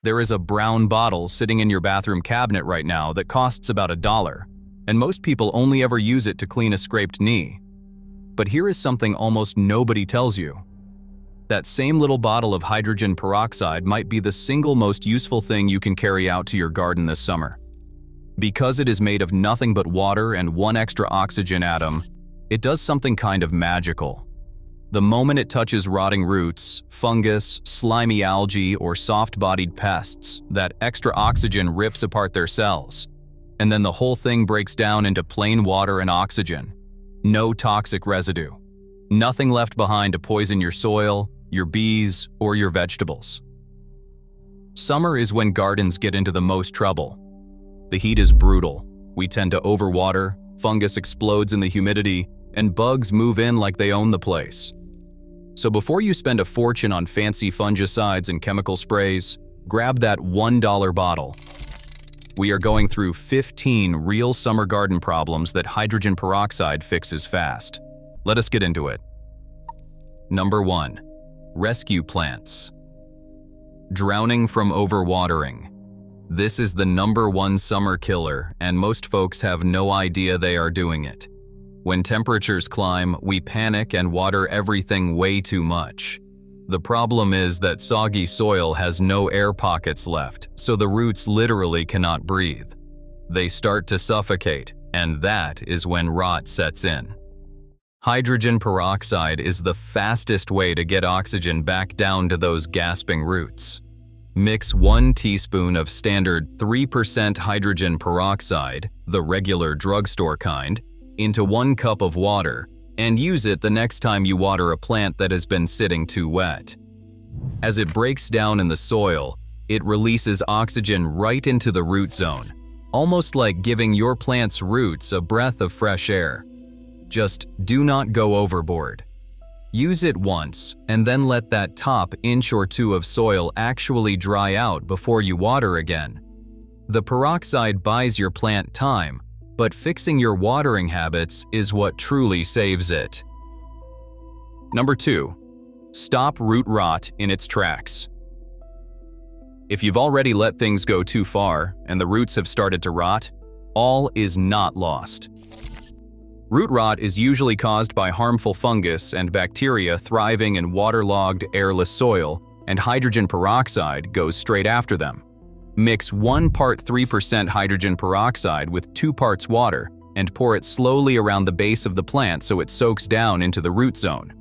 There is a brown bottle sitting in your bathroom cabinet right now that costs about $1, and most people only ever use it to clean a scraped knee. But here is something almost nobody tells you. That same little bottle of hydrogen peroxide might be the single most useful thing you can carry out to your garden this summer. Because it is made of nothing but water and one extra oxygen atom, it does something kind of magical. The moment it touches rotting roots, fungus, slimy algae, or soft-bodied pests, that extra oxygen rips apart their cells. And then the whole thing breaks down into plain water and oxygen. No toxic residue. Nothing left behind to poison your soil, your bees, or your vegetables. Summer is when gardens get into the most trouble. The heat is brutal. We tend to overwater, fungus explodes in the humidity, and bugs move in like they own the place. So before you spend a fortune on fancy fungicides and chemical sprays, grab that $1 bottle. We are going through 15 real summer garden problems that hydrogen peroxide fixes fast. Let us get into it. Number 1. Rescue plants. Drowning from overwatering. This is the #1 summer killer, and most folks have no idea they are doing it. When temperatures climb, we panic and water everything way too much. The problem is that soggy soil has no air pockets left, so the roots literally cannot breathe. They start to suffocate, and that is when rot sets in. Hydrogen peroxide is the fastest way to get oxygen back down to those gasping roots. Mix 1 teaspoon of standard 3% hydrogen peroxide, the regular drugstore kind, into 1 cup of water, and use it the next time you water a plant that has been sitting too wet. As it breaks down in the soil, it releases oxygen right into the root zone, almost like giving your plant's roots a breath of fresh air. Just do not go overboard. Use it once, and then let that top inch or two of soil actually dry out before you water again. The peroxide buys your plant time, but fixing your watering habits is what truly saves it. Number 2. Stop root rot in its tracks. If you've already let things go too far and the roots have started to rot, all is not lost. Root rot is usually caused by harmful fungus and bacteria thriving in waterlogged, airless soil, and hydrogen peroxide goes straight after them. Mix 1 part 3% hydrogen peroxide with 2 parts water and pour it slowly around the base of the plant so it soaks down into the root zone.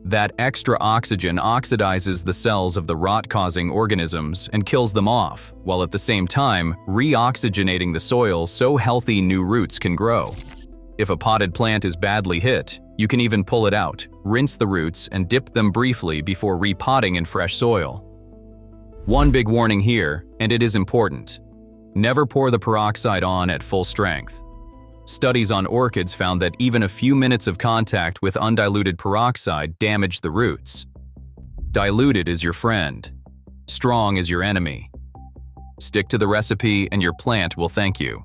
That extra oxygen oxidizes the cells of the rot-causing organisms and kills them off, while at the same time re-oxygenating the soil so healthy new roots can grow. If a potted plant is badly hit, you can even pull it out, rinse the roots, and dip them briefly before repotting in fresh soil. One big warning here, and it is important. Never pour the peroxide on at full strength. Studies on orchids found that even a few minutes of contact with undiluted peroxide damaged the roots. Diluted is your friend. Strong is your enemy. Stick to the recipe and your plant will thank you.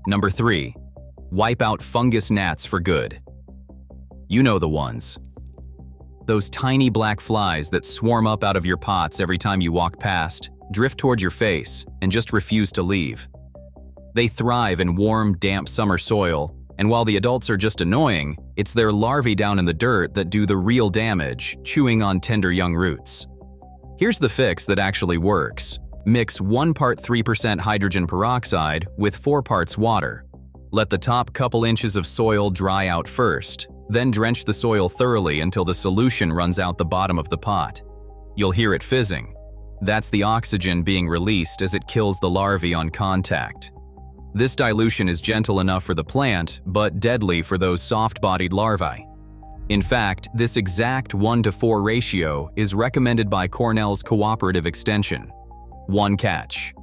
Number 3. Wipe out fungus gnats for good. You know the ones. Those tiny black flies that swarm up out of your pots every time you walk past, drift toward your face, and just refuse to leave. They thrive in warm, damp summer soil, and while the adults are just annoying, it's their larvae down in the dirt that do the real damage, chewing on tender young roots. Here's the fix that actually works. Mix 1 part 3% hydrogen peroxide with 4 parts water. Let the top couple inches of soil dry out first, then drench the soil thoroughly until the solution runs out the bottom of the pot. You'll hear it fizzing. That's the oxygen being released as it kills the larvae on contact. This dilution is gentle enough for the plant, but deadly for those soft-bodied larvae. In fact, this exact 1:4 ratio is recommended by Cornell's cooperative extension. One catch.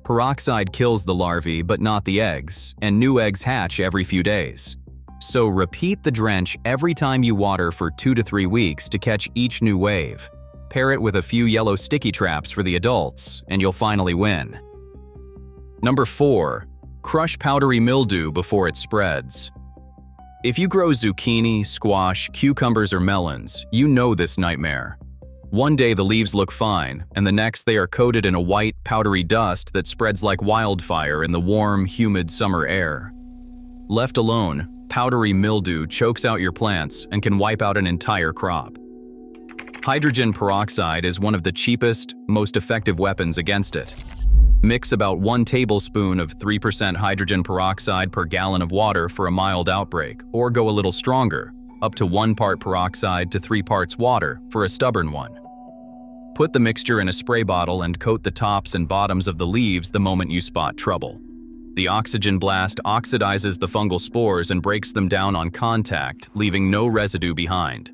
Peroxide kills the larvae but not the eggs, and new eggs hatch every few days. So repeat the drench every time you water for 2 to 3 weeks to catch each new wave. Pair it with a few yellow sticky traps for the adults, and you'll finally win. Number 4. Crush powdery mildew before it spreads. If you grow zucchini, squash, cucumbers, or melons, you know this nightmare. One day the leaves look fine, and the next they are coated in a white, powdery dust that spreads like wildfire in the warm, humid summer air. Left alone, powdery mildew chokes out your plants and can wipe out an entire crop. Hydrogen peroxide is one of the cheapest, most effective weapons against it. Mix about 1 tablespoon of 3% hydrogen peroxide per gallon of water for a mild outbreak, or go a little stronger, up to 1 part peroxide to 3 parts water for a stubborn one. Put the mixture in a spray bottle and coat the tops and bottoms of the leaves the moment you spot trouble. The oxygen blast oxidizes the fungal spores and breaks them down on contact, leaving no residue behind.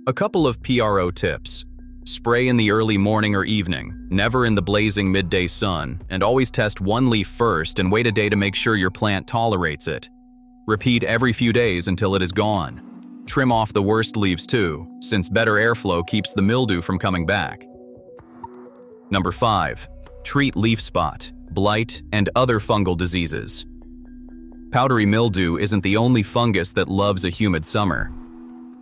A couple of PRO tips. Spray in the early morning or evening, never in the blazing midday sun, and always test 1 leaf first and wait a day to make sure your plant tolerates it. Repeat every few days until it is gone. Trim off the worst leaves too, since better airflow keeps the mildew from coming back. Number 5. Treat leaf spot, blight, and other fungal diseases. Powdery mildew isn't the only fungus that loves a humid summer.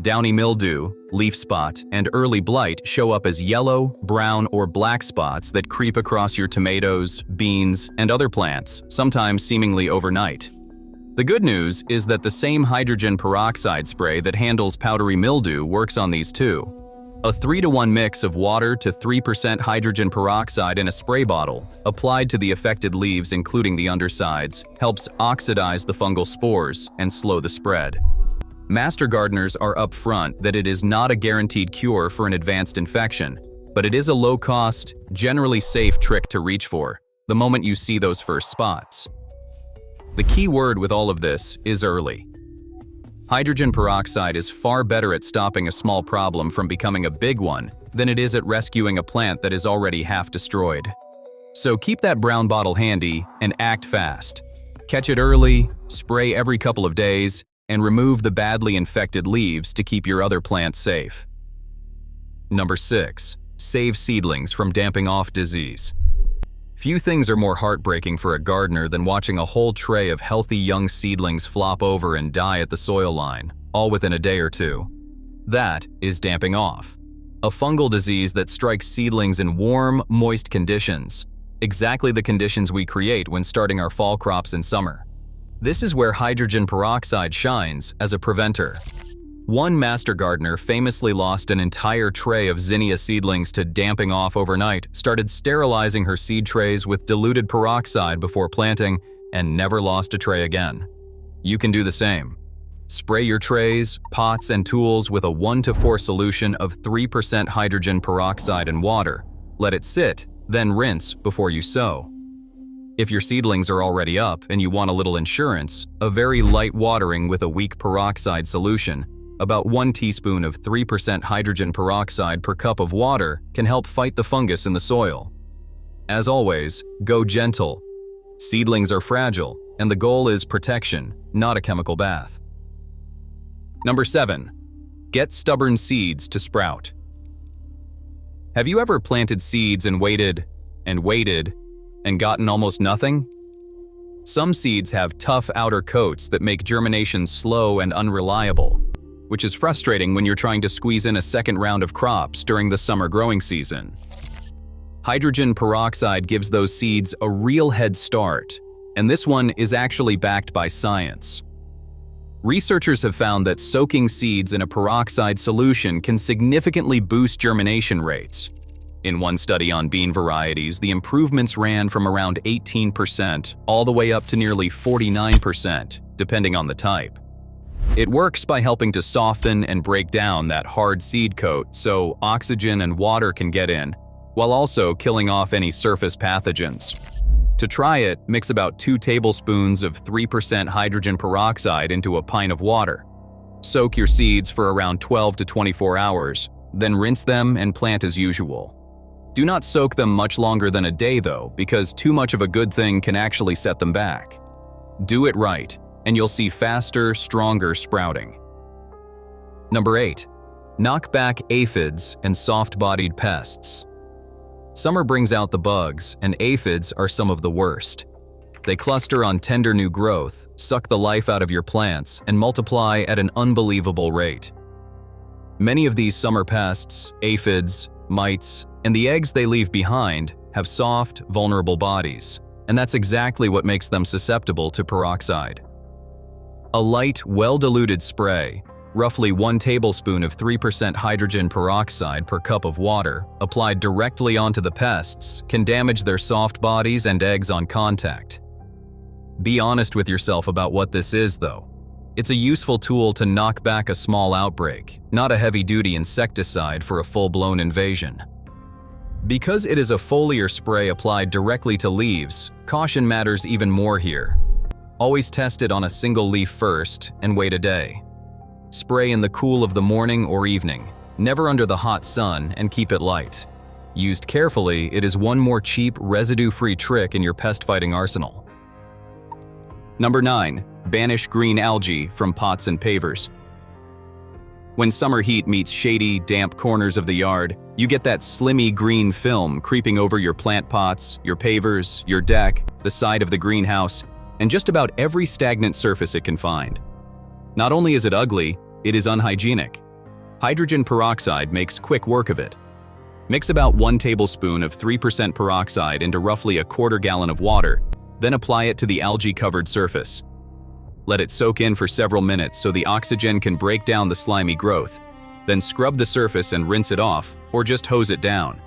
Downy mildew, leaf spot, and early blight show up as yellow, brown, or black spots that creep across your tomatoes, beans, and other plants, sometimes seemingly overnight. The good news is that the same hydrogen peroxide spray that handles powdery mildew works on these too. A 3-to-1 mix of water to 3% hydrogen peroxide in a spray bottle, applied to the affected leaves including the undersides, helps oxidize the fungal spores and slow the spread. Master gardeners are upfront that it is not a guaranteed cure for an advanced infection, but it is a low-cost, generally safe trick to reach for the moment you see those first spots. The key word with all of this is early. Hydrogen peroxide is far better at stopping a small problem from becoming a big one than it is at rescuing a plant that is already half destroyed. So keep that brown bottle handy and act fast. Catch it early, spray every couple of days, and remove the badly infected leaves to keep your other plants safe. Number 6. Save seedlings from damping off disease. Few things are more heartbreaking for a gardener than watching a whole tray of healthy young seedlings flop over and die at the soil line, all within a day or two. That is damping off, a fungal disease that strikes seedlings in warm, moist conditions, exactly the conditions we create when starting our fall crops in summer. This is where hydrogen peroxide shines as a preventer. One master gardener famously lost an entire tray of zinnia seedlings to damping off overnight, started sterilizing her seed trays with diluted peroxide before planting, and never lost a tray again. You can do the same. Spray your trays, pots, and tools with a 1-to-4 solution of 3% hydrogen peroxide and water. Let it sit, then rinse before you sow. If your seedlings are already up and you want a little insurance, a very light watering with a weak peroxide solution, about 1 teaspoon of 3% hydrogen peroxide per cup of water, can help fight the fungus in the soil. As always, go gentle. Seedlings are fragile, and the goal is protection, not a chemical bath. Number 7. Get stubborn seeds to sprout. Have you ever planted seeds and waited and gotten almost nothing? Some seeds have tough outer coats that make germination slow and unreliable, which is frustrating when you're trying to squeeze in a second round of crops during the summer growing season. Hydrogen peroxide gives those seeds a real head start, and this one is actually backed by science. Researchers have found that soaking seeds in a peroxide solution can significantly boost germination rates. In one study on bean varieties, the improvements ran from around 18% all the way up to nearly 49%, depending on the type. It works by helping to soften and break down that hard seed coat so oxygen and water can get in, while also killing off any surface pathogens. To try it, mix about 2 tablespoons of 3% hydrogen peroxide into a pint of water. Soak your seeds for around 12 to 24 hours, then rinse them and plant as usual. Do not soak them much longer than a day though, because too much of a good thing can actually set them back. Do it right, and you'll see faster, stronger sprouting. Number 8. Knock back aphids and soft-bodied pests. Summer brings out the bugs, and aphids are some of the worst. They cluster on tender new growth, suck the life out of your plants, and multiply at an unbelievable rate. Many of these summer pests, aphids, mites, and the eggs they leave behind have soft, vulnerable bodies, and that's exactly what makes them susceptible to peroxide. A light, well-diluted spray, roughly 1 tablespoon of 3% hydrogen peroxide per cup of water, applied directly onto the pests, can damage their soft bodies and eggs on contact. Be honest with yourself about what this is, though. It's a useful tool to knock back a small outbreak, not a heavy-duty insecticide for a full-blown invasion. Because it is a foliar spray applied directly to leaves, caution matters even more here. Always test it on a single leaf first and wait a day. Spray in the cool of the morning or evening, never under the hot sun, and keep it light. Used carefully, it is one more cheap, residue-free trick in your pest-fighting arsenal. Number 9. Banish green algae from pots and pavers. When summer heat meets shady, damp corners of the yard, you get that slimy green film creeping over your plant pots, your pavers, your deck, the side of the greenhouse, and just about every stagnant surface it can find. Not only is it ugly, it is unhygienic. Hydrogen peroxide makes quick work of it. Mix about 1 tablespoon of 3% peroxide into roughly a quarter gallon of water, then apply it to the algae-covered surface. Let it soak in for several minutes so the oxygen can break down the slimy growth. Then scrub the surface and rinse it off, or just hose it down.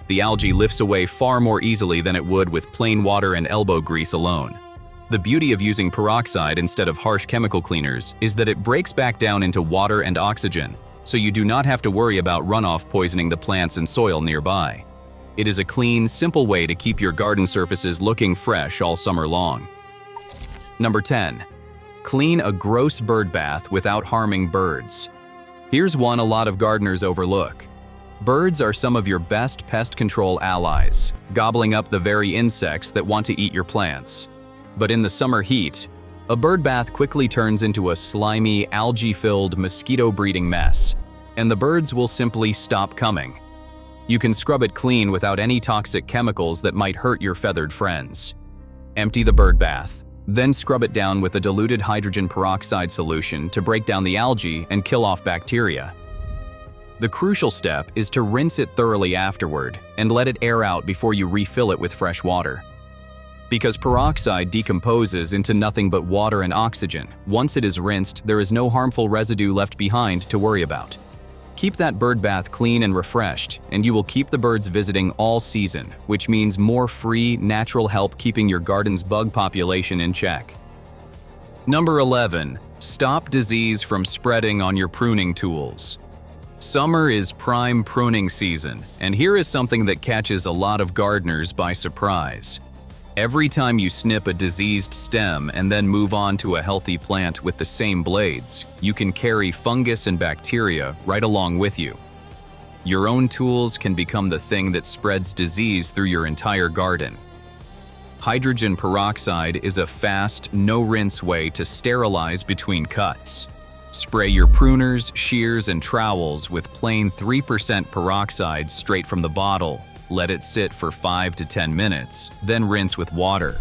The algae lifts away far more easily than it would with plain water and elbow grease alone. The beauty of using peroxide instead of harsh chemical cleaners is that it breaks back down into water and oxygen, so you do not have to worry about runoff poisoning the plants and soil nearby. It is a clean, simple way to keep your garden surfaces looking fresh all summer long. Number 10. Clean a gross bird bath without harming birds. Here's one a lot of gardeners overlook. Birds are some of your best pest control allies, gobbling up the very insects that want to eat your plants. But in the summer heat, a bird bath quickly turns into a slimy, algae-filled, mosquito-breeding mess, and the birds will simply stop coming. You can scrub it clean without any toxic chemicals that might hurt your feathered friends. Empty the bird bath, then scrub it down with a diluted hydrogen peroxide solution to break down the algae and kill off bacteria. The crucial step is to rinse it thoroughly afterward and let it air out before you refill it with fresh water. Because peroxide decomposes into nothing but water and oxygen, once it is rinsed, there is no harmful residue left behind to worry about. Keep that bird bath clean and refreshed, and you will keep the birds visiting all season, which means more free, natural help keeping your garden's bug population in check. Number 11. Stop disease from spreading on your pruning tools. Summer is prime pruning season, and here is something that catches a lot of gardeners by surprise. Every time you snip a diseased stem and then move on to a healthy plant with the same blades, you can carry fungus and bacteria right along with you. Your own tools can become the thing that spreads disease through your entire garden. Hydrogen peroxide is a fast, no-rinse way to sterilize between cuts. Spray your pruners, shears, and trowels with plain 3% peroxide straight from the bottle. Let it sit for 5 to 10 minutes, then rinse with water.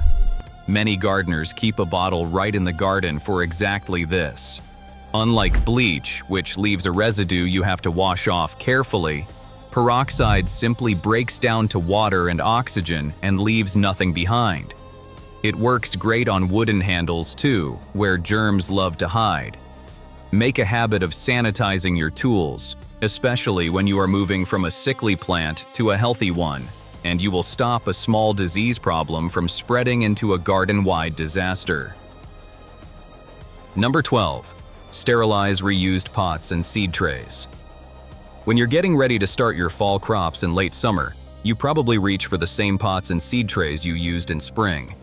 Many gardeners keep a bottle right in the garden for exactly this. Unlike bleach, which leaves a residue you have to wash off carefully, peroxide simply breaks down to water and oxygen and leaves nothing behind. It works great on wooden handles too, where germs love to hide. Make a habit of sanitizing your tools, especially when you are moving from a sickly plant to a healthy one, and you will stop a small disease problem from spreading into a garden-wide disaster. Number 12. Sterilize reused pots and seed trays. When you're getting ready to start your fall crops in late summer, you probably reach for the same pots and seed trays you used in spring.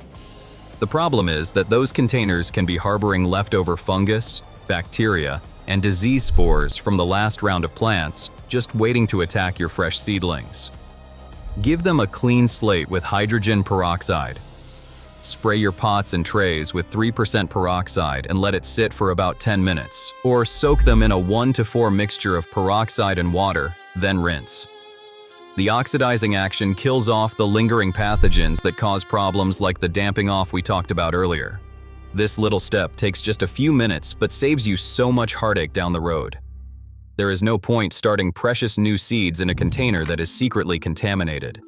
The problem is that those containers can be harboring leftover fungus, bacteria, and disease spores from the last round of plants just waiting to attack your fresh seedlings. Give them a clean slate with hydrogen peroxide. Spray your pots and trays with 3% peroxide and let it sit for about 10 minutes, or soak them in a 1-to-4 mixture of peroxide and water, then rinse. The oxidizing action kills off the lingering pathogens that cause problems like the damping off we talked about earlier. This little step takes just a few minutes but saves you so much heartache down the road. There is no point starting precious new seeds in a container that is secretly contaminated.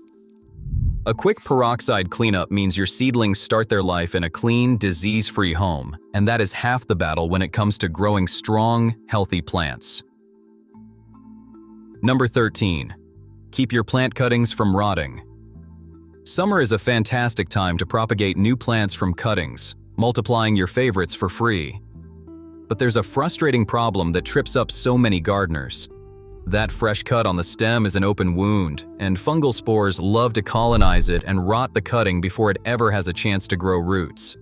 A quick peroxide cleanup means your seedlings start their life in a clean, disease-free home, and that is half the battle when it comes to growing strong, healthy plants. Number 13. Keep your plant cuttings from rotting. Summer is a fantastic time to propagate new plants from cuttings, multiplying your favorites for free. But there's a frustrating problem that trips up so many gardeners. That fresh cut on the stem is an open wound, and fungal spores love to colonize it and rot the cutting before it ever has a chance to grow roots.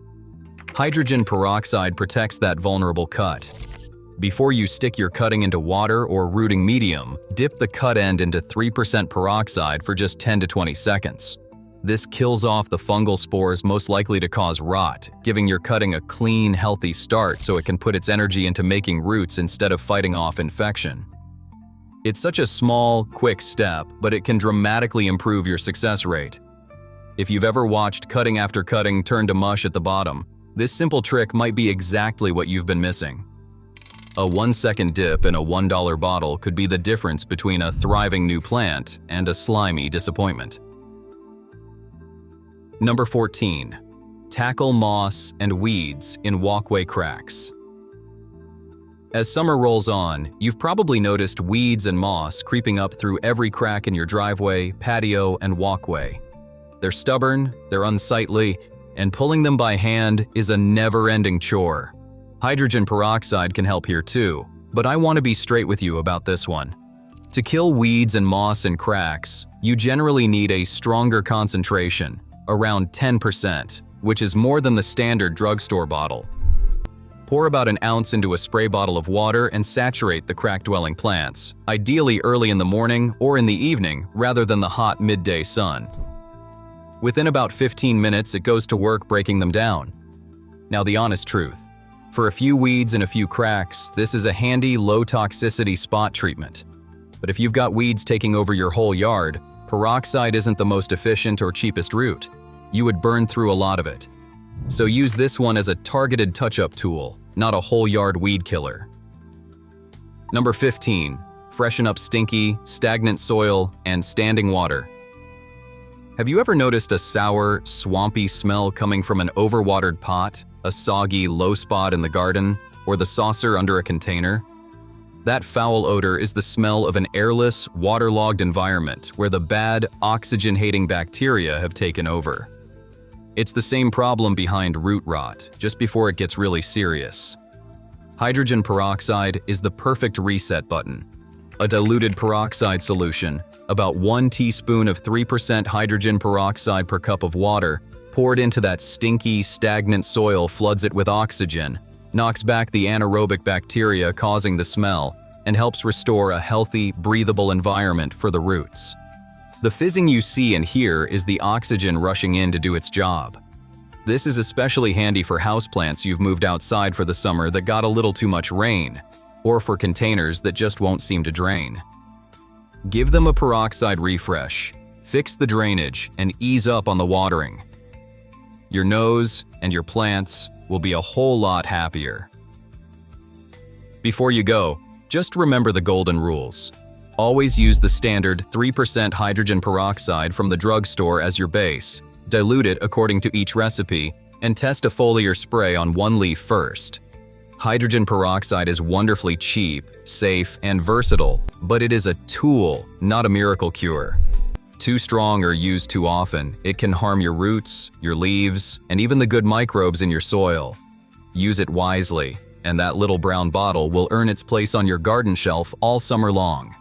Hydrogen peroxide protects that vulnerable cut. Before you stick your cutting into water or rooting medium, dip the cut end into 3% peroxide for just 10 to 20 seconds. This kills off the fungal spores most likely to cause rot, giving your cutting a clean, healthy start so it can put its energy into making roots instead of fighting off infection. It's such a small, quick step, but it can dramatically improve your success rate. If you've ever watched cutting after cutting turn to mush at the bottom, this simple trick might be exactly what you've been missing. A 1-second dip in a $1 bottle could be the difference between a thriving new plant and a slimy disappointment. Number 14. Tackle moss and weeds in walkway cracks. As summer rolls on, you've probably noticed weeds and moss creeping up through every crack in your driveway, patio, and walkway. They're stubborn, they're unsightly, and pulling them by hand is a never-ending chore. Hydrogen peroxide can help here too, but I want to be straight with you about this one. To kill weeds and moss in cracks, you generally need a stronger concentration, around 10%, which is more than the standard drugstore bottle. Pour about an ounce into a spray bottle of water and saturate the crack-dwelling plants, ideally early in the morning or in the evening rather than the hot midday sun. Within about 15 minutes, it goes to work breaking them down. Now the honest truth. For a few weeds and a few cracks, this is a handy, low-toxicity spot treatment. But if you've got weeds taking over your whole yard, peroxide isn't the most efficient or cheapest route. You would burn through a lot of it. So use this one as a targeted touch-up tool, not a whole yard weed killer. Number 15. Freshen up stinky, stagnant soil and standing water. Have you ever noticed a sour, swampy smell coming from an overwatered pot, a soggy, low spot in the garden, or the saucer under a container? That foul odor is the smell of an airless, waterlogged environment where the bad, oxygen-hating bacteria have taken over. It's the same problem behind root rot, just before it gets really serious. Hydrogen peroxide is the perfect reset button. A diluted peroxide solution, about 1 teaspoon of 3% hydrogen peroxide per cup of water, poured into that stinky, stagnant soil floods it with oxygen, knocks back the anaerobic bacteria causing the smell, and helps restore a healthy, breathable environment for the roots. The fizzing you see and hear is the oxygen rushing in to do its job. This is especially handy for houseplants you've moved outside for the summer that got a little too much rain, or for containers that just won't seem to drain. Give them a peroxide refresh, fix the drainage, and ease up on the watering. Your nose and your plants will be a whole lot happier. Before you go, just remember the golden rules. Always use the standard 3% hydrogen peroxide from the drugstore as your base, dilute it according to each recipe, and test a foliar spray on one leaf first. Hydrogen peroxide is wonderfully cheap, safe, and versatile, but it is a tool, not a miracle cure. Too strong or used too often, it can harm your roots, your leaves, and even the good microbes in your soil. Use it wisely, and that little brown bottle will earn its place on your garden shelf all summer long.